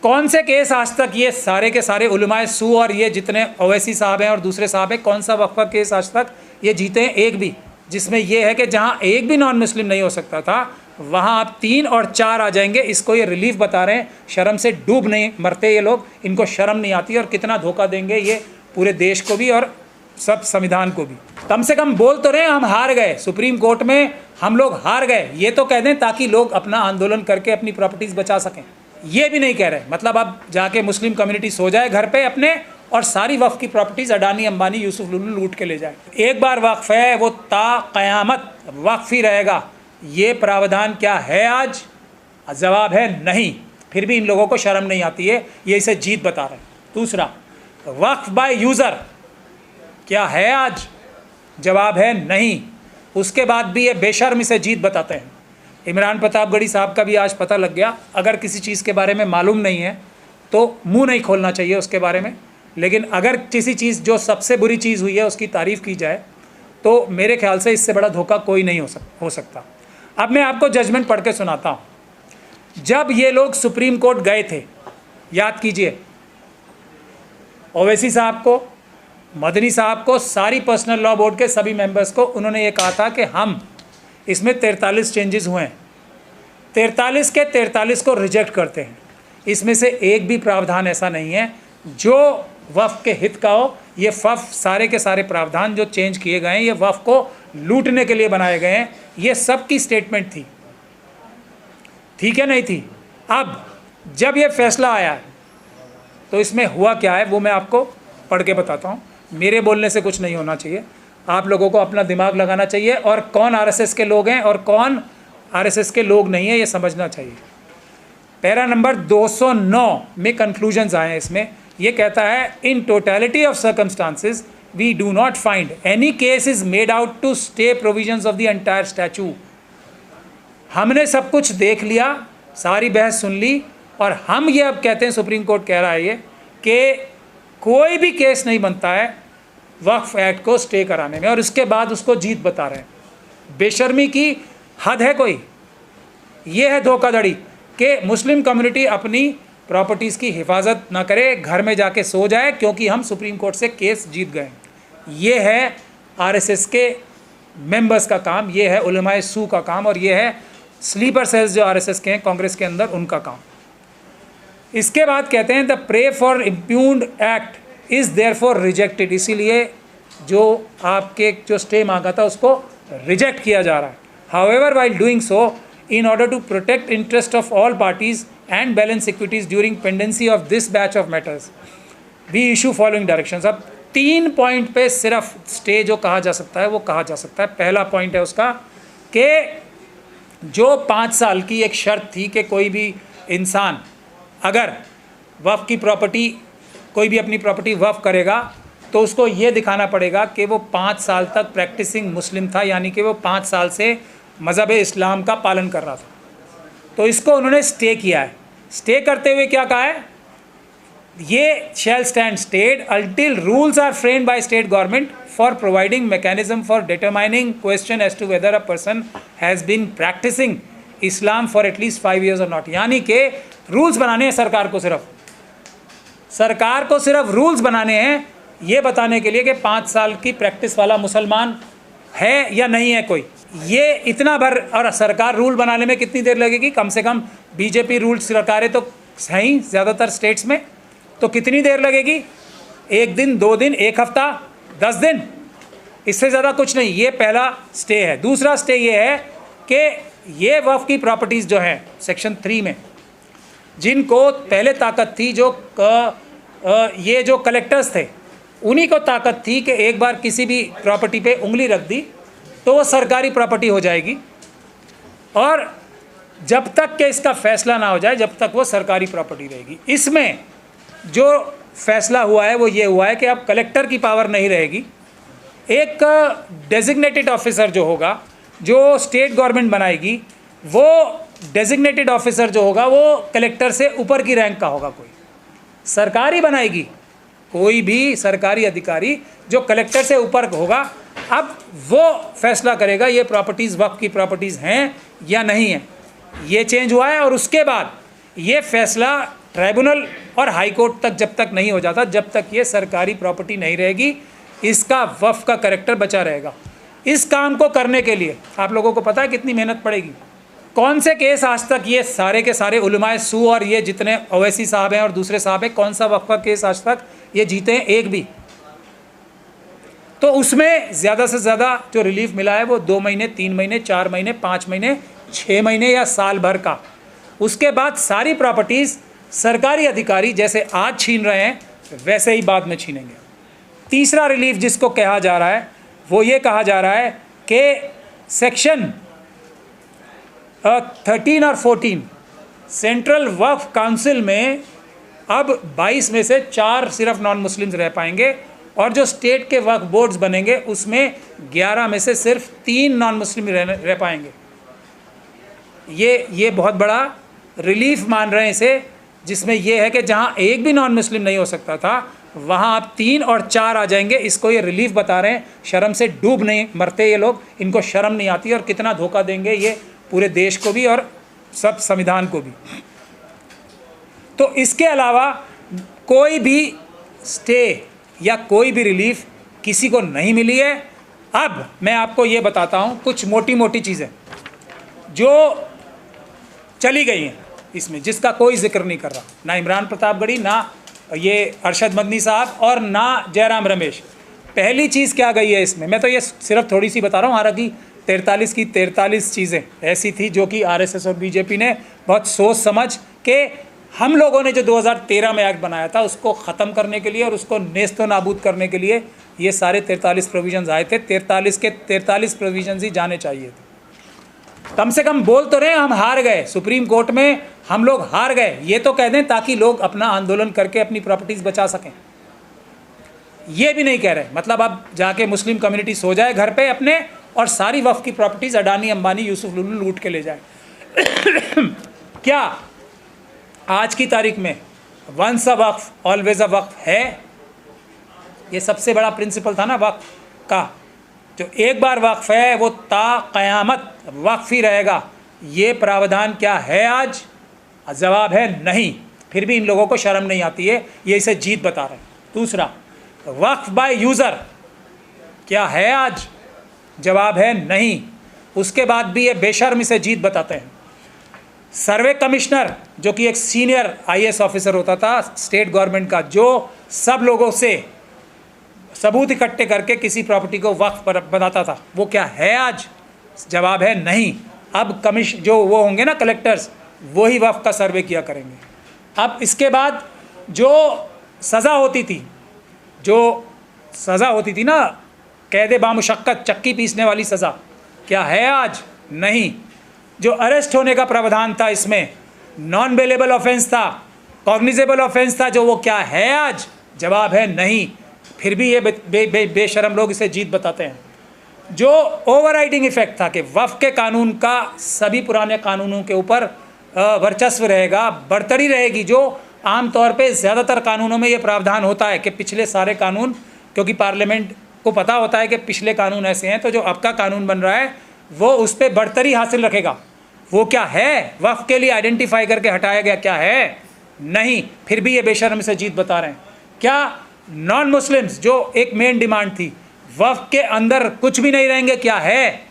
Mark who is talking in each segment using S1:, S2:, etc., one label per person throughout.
S1: कौन से केस आज तक ये सारे के सारे उलमाए सू और ये जितने ओवैसी साहब हैं और दूसरे साहब हैं, कौन सा वक्फ का केस आज तक ये जीते हैं? एक भी, जिसमें ये है कि जहाँ एक भी नॉन मुस्लिम नहीं हो सकता था वहाँ आप 3 और 4 आ जाएंगे। इसको ये रिलीफ बता रहे हैं, शर्म से डूब नहीं मरते ये लोग, इनको शर्म नहीं आती और कितना धोखा देंगे ये पूरे देश को भी और सब संविधान को भी। कम से कम बोल तो रहे हैं हम हार गए, सुप्रीम कोर्ट में हम लोग हार गए, ये तो कह दें ताकि लोग अपना आंदोलन करके अपनी प्रॉपर्टीज़ बचा सकें। ये भी नहीं कह रहे, मतलब अब जाके मुस्लिम कम्युनिटी सो जाए घर पे अपने और सारी वक्फ की प्रॉपर्टीज़ अडानी अंबानी यूसुफ लुल्लू लूट के ले जाए। एक बार वक्फ है वो ता क़यामत वक्फ ही रहेगा। ये प्रावधान क्या है आज? जवाब है नहीं। फिर भी इन लोगों को शर्म नहीं आती है, ये इसे जीत बता रहे हैं। दूसरा, वक्फ बाय यूज़र क्या है आज? जवाब है नहीं। उसके बाद भी ये बेशर्म इसे जीत बताते हैं। इमरान प्रतापगढ़ी साहब का भी आज पता लग गया। अगर किसी चीज़ के बारे में मालूम नहीं है तो मुंह नहीं खोलना चाहिए उसके बारे में, लेकिन अगर किसी चीज़ जो सबसे बुरी चीज़ हुई है उसकी तारीफ़ की जाए तो मेरे ख्याल से इससे बड़ा धोखा कोई नहीं हो सकता। अब मैं आपको जजमेंट पढ़ के सुनाता हूँ। जब ये लोग सुप्रीम कोर्ट गए थे, याद कीजिए, ओवैसी साहब को, मदनी साहब को, सारी पर्सनल लॉ बोर्ड के सभी मेंबर्स को उन्होंने ये कहा था कि हम इसमें 43 चेंजेस हुए हैं, 43 के 43 को रिजेक्ट करते हैं। इसमें से एक भी प्रावधान ऐसा नहीं है जो वफ़ के हित का हो। ये वफ़ सारे के सारे प्रावधान जो चेंज किए गए हैं ये वफ़ को लूटने के लिए बनाए गए हैं। ये सब की स्टेटमेंट थी, ठीक है नहीं थी? अब जब ये फैसला आया तो इसमें हुआ क्या है वो मैं आपको पढ़ के बताता हूँ। मेरे बोलने से कुछ नहीं होना चाहिए, आप लोगों को अपना दिमाग लगाना चाहिए और कौन आरएसएस के लोग हैं और कौन आरएसएस के लोग नहीं हैं ये समझना चाहिए। पैरा नंबर 209 में कंक्लूजन्स आए हैं। इसमें ये कहता है, in totality of circumstances we do not find any case is made out to stay provisions of the entire statute. हमने सब कुछ देख लिया, सारी बहस सुन ली और हम ये अब कहते हैं, सुप्रीम कोर्ट कह रहा है ये कि कोई भी केस नहीं बनता है वक्फ एक्ट को स्टे कराने में, और इसके बाद उसको जीत बता रहे हैं। बेशर्मी की हद है कोई? ये है धोखाधड़ी कि मुस्लिम कम्युनिटी अपनी प्रॉपर्टीज़ की हिफाजत ना करे, घर में जाके सो जाए क्योंकि हम सुप्रीम कोर्ट से केस जीत गए। ये है आरएसएस के मेंबर्स का काम, ये है उलमाए सू का काम और ये है स्लीपर सेल्स जो आरएसएस के हैं कांग्रेस के अंदर, उनका काम। इसके बाद कहते हैं the prey for इम्प्यून्ड act is therefore rejected. इसीलिए जो आपके जो स्टे मांगा था उसको रिजेक्ट किया जा रहा है। However while doing so, in order to protect interest of all parties and balance equities during pendency of this batch of matters, we issue following directions। अब 3 पॉइंट पे सिर्फ स्टे जो कहा जा सकता है वो कहा जा सकता है। पहला पॉइंट है उसका कि जो 5 साल की एक शर्त थी कि कोई भी इंसान अगर वफ़ की प्रॉपर्टी, कोई भी अपनी प्रॉपर्टी वफ़ करेगा तो उसको ये दिखाना पड़ेगा कि वो 5 साल तक प्रैक्टिसिंग मुस्लिम था, यानी कि वो 5 साल से मज़हब इस्लाम का पालन कर रहा था। तो इसको उन्होंने स्टे किया है। स्टे करते हुए क्या कहा है? ये shall stand stayed until rules are framed by state government for providing mechanism for determining question as to whether a person has been practising Islam for at least 5 years और नॉट। यानी कि रूल्स बनाने हैं सरकार को, सिर्फ रूल्स बनाने हैं ये बताने के लिए कि 5 साल की प्रैक्टिस वाला मुसलमान है या नहीं है कोई। ये इतना भर, और सरकार रूल बनाने में कितनी देर लगेगी? कम से कम बीजेपी रूल सरकारें तो हैं ज़्यादातर स्टेट्स में, तो कितनी देर लगेगी? 1 दिन, 2 दिन, 1 हफ्ता, 10 दिन, इससे ज़्यादा कुछ नहीं। ये पहला स्टे है। दूसरा स्टे ये है कि ये वफ़ की प्रॉपर्टीज़ जो हैं सेक्शन 3 में, जिनको पहले ताकत थी, ये जो कलेक्टर्स थे उन्हीं को ताकत थी कि एक बार किसी भी प्रॉपर्टी पे उंगली रख दी तो वो सरकारी प्रॉपर्टी हो जाएगी, और जब तक कि इसका फैसला ना हो जाए जब तक वो सरकारी प्रॉपर्टी रहेगी। इसमें जो फैसला हुआ है वो ये हुआ है कि अब कलेक्टर की पावर नहीं रहेगी। एक डेजिग्नेटेड ऑफिसर जो होगा, जो स्टेट गवर्नमेंट बनाएगी, वो डेजिग्नेटेड ऑफिसर जो होगा वो कलेक्टर से ऊपर की रैंक का होगा। कोई सरकारी बनाएगी, कोई भी सरकारी अधिकारी जो कलेक्टर से ऊपर होगा, अब वो फैसला करेगा ये प्रॉपर्टीज़ वक्फ की प्रॉपर्टीज़ हैं या नहीं हैं। ये चेंज हुआ है। और उसके बाद ये फैसला ट्राइब्यूनल और हाई कोर्ट तक जब तक नहीं हो जाता, जब तक ये सरकारी प्रॉपर्टी नहीं रहेगी, इसका वक्फ का कैरेक्टर बचा रहेगा। इस काम को करने के लिए आप लोगों को पता है कितनी मेहनत पड़ेगी। कौन से केस आज तक ये सारे के सारे उलमाए सू और ये जितने ओवैसी साहब हैं और दूसरे साहब हैं, कौन सा वक्फ का केस आज तक ये जीते हैं? एक भी। तो उसमें ज़्यादा से ज़्यादा जो रिलीफ मिला है वो 2 महीने, 3 महीने, 4 महीने, 5 महीने, 6 महीने या साल भर का। उसके बाद सारी प्रॉपर्टीज़ सरकारी अधिकारी जैसे आज छीन रहे हैं वैसे ही बाद में छीनेंगे। तीसरा रिलीफ जिसको कहा जा रहा है वो ये कहा जा रहा है कि सेक्शन 13 और 14 सेंट्रल वक्फ काउंसिल में अब 22 में से 4 सिर्फ नॉन मुस्लिम्स रह पाएंगे और जो स्टेट के वक्फ बोर्ड्स बनेंगे उसमें 11 में से सिर्फ 3 नॉन मुस्लिम रह पाएंगे। ये बहुत बड़ा रिलीफ मान रहे हैं इसे, जिसमें यह है कि जहां एक भी नॉन मुस्लिम नहीं हो सकता था वहां अब 3 और 4 आ जाएंगे। इसको ये रिलीफ बता रहे हैं। शर्म से डूब नहीं मरते ये लोग, इनको शर्म नहीं आती और कितना धोखा देंगे ये पूरे देश को भी और सब संविधान को भी। तो इसके अलावा कोई भी स्टे या कोई भी रिलीफ किसी को नहीं मिली है। अब मैं आपको ये बताता हूँ कुछ मोटी मोटी चीज़ें जो चली गई हैं इसमें, जिसका कोई जिक्र नहीं कर रहा, ना इमरान प्रतापगढ़ी, ना ये अरशद मदनी साहब और ना जयराम रमेश। पहली चीज़ क्या गई है इसमें, मैं तो ये सिर्फ थोड़ी सी बता रहा हूँ। हालांकि 43 की 43 चीज़ें ऐसी थी जो कि आरएसएस और बीजेपी ने बहुत सोच समझ के, हम लोगों ने जो 2013 में एक्ट बनाया था उसको ख़त्म करने के लिए और उसको नेस्तो नाबूद करने के लिए ये सारे 43 प्रोविजंस आए थे। 43 के 43 प्रोविजंस ही जाने चाहिए थे। कम से कम बोल तो रहे हम हार गए, सुप्रीम कोर्ट में हम लोग हार गए, ये तो कह दें ताकि लोग अपना आंदोलन करके अपनी प्रॉपर्टीज़ बचा सकें। ये भी नहीं कह रहे, मतलब अब जाके मुस्लिम कम्युनिटी सो जाए घर पे अपने और सारी वक्फ की प्रॉपर्टीज़ अडानी अंबानी यूसुफ लुलु लूट के ले जाए। क्या आज की तारीख में once a Waqf always a वक्फ है? ये सबसे बड़ा प्रिंसिपल था ना वक्फ का, जो एक बार वक्फ है वो ता क़यामत वक्फ ही रहेगा। ये प्रावधान क्या है आज? जवाब है नहीं। फिर भी इन लोगों को शर्म नहीं आती है, ये इसे जीत बता रहे हैं। दूसरा, वक्फ बाय यूज़र क्या है आज? जवाब है नहीं। उसके बाद भी ये बेशर्म इसे जीत बताते हैं। सर्वे कमिश्नर जो कि एक सीनियर आईएएस ऑफिसर होता था स्टेट गवर्नमेंट का, जो सब लोगों से सबूत इकट्ठे करके किसी प्रॉपर्टी को वक्फ बनाता था, वो क्या है आज? जवाब है नहीं। अब जो वो होंगे ना कलेक्टर्स, वही वक्फ का सर्वे किया करेंगे। अब इसके बाद जो सज़ा होती थी ना, कैद बामुशक्कत चक्की पीसने वाली सज़ा, क्या है आज? नहीं। जो अरेस्ट होने का प्रावधान था इसमें, नॉन बेलेबल ऑफेंस था, कॉग्निजेबल ऑफेंस था, जो वो क्या है आज? जवाब है नहीं। फिर भी ये बेशरम लोग इसे जीत बताते हैं। जो ओवरराइडिंग इफेक्ट था कि वक्फ के कानून का सभी पुराने कानूनों के ऊपर वर्चस्व रहेगा, बढ़तरी रहेगी, जो आमतौर पे ज़्यादातर कानूनों में ये प्रावधान होता है कि पिछले सारे कानून, क्योंकि पार्लियामेंट को पता होता है कि पिछले कानून ऐसे हैं, तो जो अब का कानून बन रहा है वो उस पर बढ़तरी हासिल रखेगा। वो क्या है? वक्फ के लिए आइडेंटिफाई करके हटाया गया क्या है? नहीं। फिर भी ये बेशर्म से जीत बता रहे हैं। क्या नॉन मुस्लिम्स जो एक मेन डिमांड थी, वक्फ के अंदर कुछ भी नहीं रहेंगे, क्या है?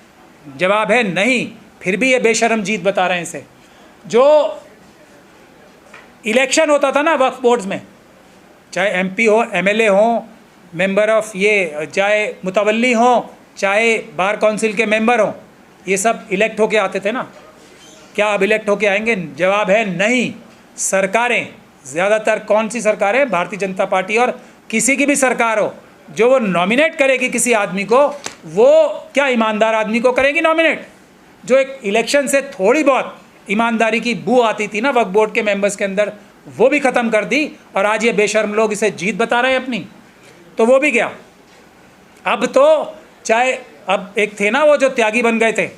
S1: जवाब है नहीं। फिर भी ये बेशर्म जीत बता रहे हैं इसे। जो इलेक्शन होता था ना वक्फ बोर्ड्स में, चाहे एमपी हो, एमएलए हो, मेंबर ऑफ ये, चाहे मुतवल्ली हो, चाहे बार काउंसिल के मेंबर हो, ये सब इलेक्ट होके आते थे ना। क्या अब इलेक्ट होके आएंगे? जवाब है नहीं। सरकारें, ज़्यादातर कौन सी सरकारें? भारतीय जनता पार्टी और किसी की भी सरकार हो, जो वो नॉमिनेट करेगी किसी आदमी को, वो क्या ईमानदार आदमी को करेगी नॉमिनेट? जो एक इलेक्शन से थोड़ी बहुत ईमानदारी की बू आती थी ना वक्फ बोर्ड के मेंबर्स के अंदर, वो भी ख़त्म कर दी और आज ये बेशर्म लोग इसे जीत बता रहे हैं अपनी। तो वो भी गया। अब तो चाहे अब एक थे ना वो जो त्यागी बन गए थे,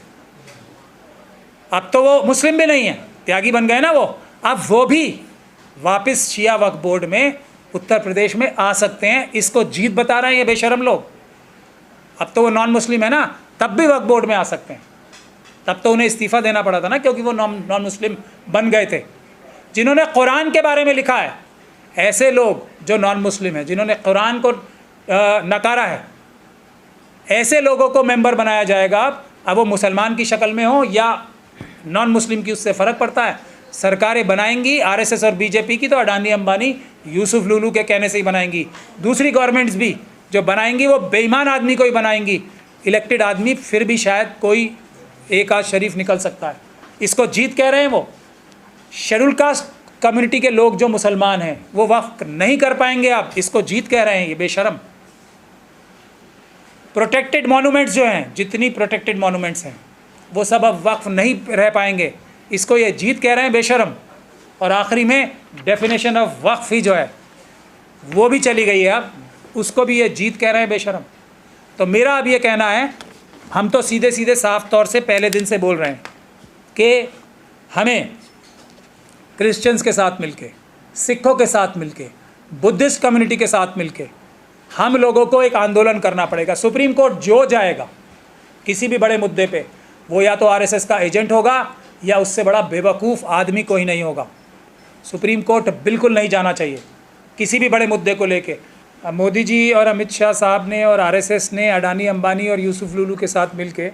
S1: अब तो वो मुस्लिम भी नहीं है, त्यागी बन गए ना वो, अब वो भी वापस शिया वक्फ बोर्ड में उत्तर प्रदेश में आ सकते हैं। इसको जीत बता रहे हैं ये बेशर्म लोग। अब तो वो नॉन मुस्लिम है ना, तब भी वक्फ बोर्ड में आ सकते हैं। तब तो उन्हें इस्तीफ़ा देना पड़ा था ना, क्योंकि वो नॉन मुस्लिम बन गए थे। जिन्होंने कुरान के बारे में लिखा है, ऐसे लोग जो नॉन मुस्लिम हैं, जिन्होंने कुरान को नकारा है, ऐसे लोगों को मेंबर बनाया जाएगा। अब वो मुसलमान की शक्ल में हो या नॉन मुस्लिम की, उससे फ़र्क पड़ता है। सरकारें बनाएंगी आरएसएस और बीजेपी की तो अडानी अंबानी यूसुफ लुलू के कहने से ही बनाएंगी। दूसरी गवर्नमेंट्स भी जो बनाएंगी वो बेईमान आदमी को ही बनाएंगी। इलेक्टेड आदमी फिर भी शायद कोई एक आध शरीफ निकल सकता है। इसको जीत कह रहे हैं वो। शेड्यूल कास्ट कम्युनिटी के लोग जो मुसलमान हैं वो वक्फ नहीं कर पाएंगे। आप इसको जीत कह रहे हैं, ये बेशरम। प्रोटेक्टेड मॉन्यूमेंट्स जो हैं, जितनी प्रोटेक्टेड मॉन्यूमेंट्स हैं वो सब अब वक्फ नहीं रह पाएंगे, इसको ये जीत कह रहे हैं, बेशरम। और आखिरी में डेफिनेशन ऑफ वक्फ ही जो है वो भी चली गई है, अब उसको भी ये जीत कह रहे हैं, बेशरम। तो मेरा अब ये कहना है, हम तो सीधे सीधे साफ तौर से पहले दिन से बोल रहे हैं कि हमें क्रिश्चियंस के साथ मिलके, सिखों के साथ मिलके, बुद्धिस्ट कम्युनिटी के साथ मिलके हम लोगों को एक आंदोलन करना पड़ेगा। सुप्रीम कोर्ट जो जाएगा किसी भी बड़े मुद्दे पे, वो या तो आरएसएस का एजेंट होगा या उससे बड़ा बेवकूफ़ आदमी कोई नहीं होगा। सुप्रीम कोर्ट बिल्कुल नहीं जाना चाहिए किसी भी बड़े मुद्दे को लेके। मोदी जी और अमित शाह साहब ने और आरएसएस ने अडानी अंबानी और यूसुफ लुलू के साथ मिलके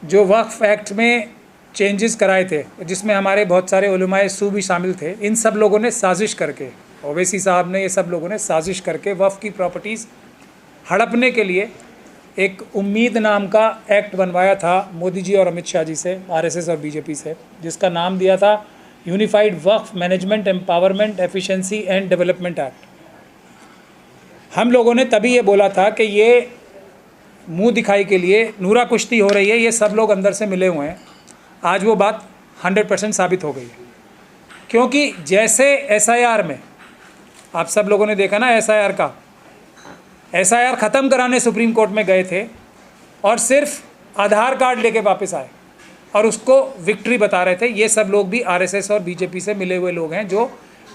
S1: जो वक्फ एक्ट में चेंजेस कराए थे, जिसमें हमारे बहुत सारे उलमाए सू भी शामिल थे, इन सब लोगों ने साजिश करके, ओवैसी साहब ने, ये सब लोगों ने साजिश करके वक्फ की प्रॉपर्टीज़ हड़पने के लिए एक उम्मीद नाम का एक्ट बनवाया था मोदी जी और अमित शाह जी से, आरएसएस और बीजेपी से, जिसका नाम दिया था unified Waqf management empowerment efficiency and development act. हम लोगों ने तभी ये बोला था कि ये मुंह दिखाई के लिए नूरा कुश्ती हो रही है, ये सब लोग अंदर से मिले हुए हैं। आज वो बात 100% साबित हो गई है, क्योंकि जैसे एसआईआर में आप सब लोगों ने देखा ना, एसआईआर ख़त्म कराने सुप्रीम कोर्ट में गए थे और सिर्फ आधार कार्ड लेके वापस आए और उसको विक्ट्री बता रहे थे। ये सब लोग भी आरएसएस और बीजेपी से मिले हुए लोग हैं जो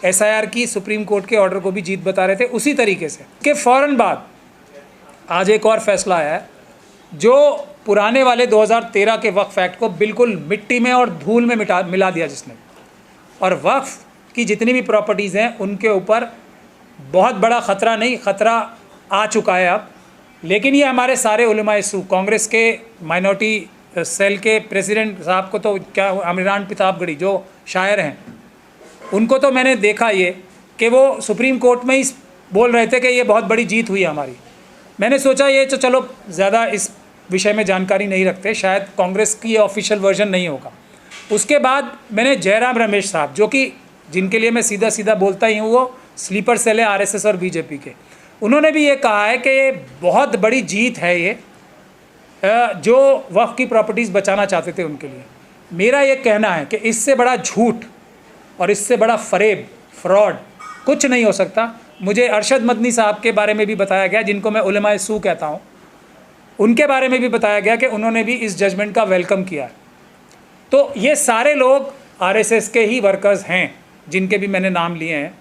S1: एसआईआर की सुप्रीम कोर्ट के ऑर्डर को भी जीत बता रहे थे। उसी तरीके से के फ़ौरन बाद आज एक और फैसला आया है जो पुराने वाले 2013 के वक्फ एक्ट को बिल्कुल मिट्टी में और धूल में मिला दिया जिसने, और वक्फ की जितनी भी प्रॉपर्टीज़ हैं उनके ऊपर बहुत बड़ा ख़तरा नहीं, ख़तरा आ चुका है अब। लेकिन ये हमारे सारे उलमाए सू, कांग्रेस के माइनॉरिटी सेल के प्रेसिडेंट साहब को तो क्या, अमीरान प्रतापगढ़ी जो शायर हैं, उनको तो मैंने देखा ये कि वो सुप्रीम कोर्ट में ही बोल रहे थे कि ये बहुत बड़ी जीत हुई है हमारी। मैंने सोचा ये तो चलो ज़्यादा इस विषय में जानकारी नहीं रखते, शायद कांग्रेस की ये ऑफिशियल वर्जन नहीं होगा। उसके बाद मैंने जयराम रमेश साहब, जो कि जिनके लिए मैं सीधा सीधा बोलता ही हूँ, वो स्लीपर सेल है आरएसएस और बीजेपी के, उन्होंने भी ये कहा है कि ये बहुत बड़ी जीत है ये, जो वक्फ की प्रॉपर्टीज़ बचाना चाहते थे उनके लिए। मेरा ये कहना है कि इससे बड़ा झूठ और इससे बड़ा फरेब, फ्रॉड कुछ नहीं हो सकता। मुझे अरशद मदनी साहब के बारे में भी बताया गया, जिनको मैं उलमाए सू कहता हूँ, उनके बारे में भी बताया गया कि उन्होंने भी इस जजमेंट का वेलकम किया है। तो ये सारे लोग आरएसएस के ही वर्कर्स हैं जिनके भी मैंने नाम लिए हैं।